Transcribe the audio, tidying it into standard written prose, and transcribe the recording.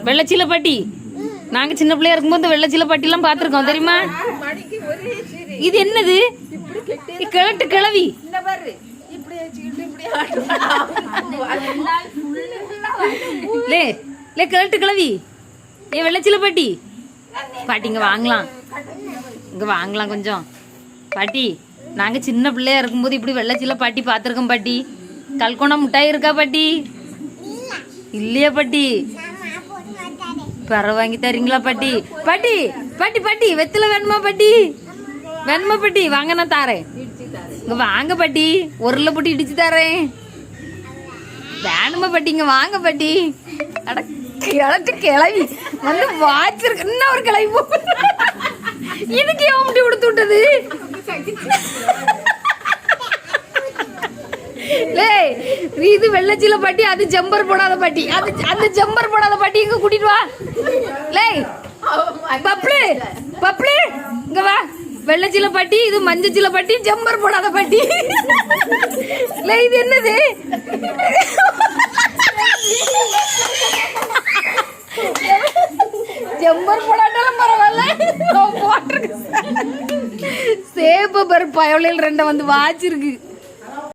வெள்ளச்சீல பாட்டி நாங்க சின்ன பிள்ளையா இருக்கும்போது வெள்ளச்சீல பாட்டி எல்லாம் பாத்துருக்கோம் தெரியுமா? இது என்னது? கிழட்டு கிழவி. கிழட்டு கிழவி ஏன் வெள்ளச்சீல பாட்டி பாட்டி இங்க வாங்கலாம், இங்க வாங்கலாம் கொஞ்சம் பாட்டி. நாங்க சின்ன பிள்ளையா இருக்கும்போது இப்படி வெள்ளச்சீல பாட்டி பாத்துருக்கோம் பாட்டி. கல்கோணா மிட்டாய் இருக்கா பாட்டி? இல்லையா பாட்டி? பற வாங்கி தரீங்களா பாட்டி? பாட்டி பாட்டி பாட்டி வெத்தலை வேணுமா பாட்டி? வேணுமா பாட்டி? வாங்க நான் தாரேன். இங்க வாங்க பாட்டி, உருளை போட்டு இடிச்சு தரேன். வேணுமா பாட்டி? இங்க வாங்க பாட்டி. அட கிளட்டு கிளவி வந்து வாச்சிருக்கு. இன்னும் ஒரு கிளவி இதுக்கு ஏன் முடி கொடுத்து விட்டது? இது வெள்ளச்சீல பாட்டி, அது ஜம்பர் போடாத பாட்டி. அது அந்த ஜம்பர் போடாத பாட்டி இங்க கூட்டிட்டு வா. பப்ளு பப்ளு இங்க வா. வெள்ளச்சீல பாட்டி, இது மஞ்சச்சீல பாட்டி, ஜம்பர் போடாத பாட்டி. இது என்னது? ஜம்பர் போடாட்டாலும் பரவாயில்ல, போட்டிருக்கு. சேப்பு பருப்பு பயவளையில் ரெண்டை வந்து வாச்சிருக்கு.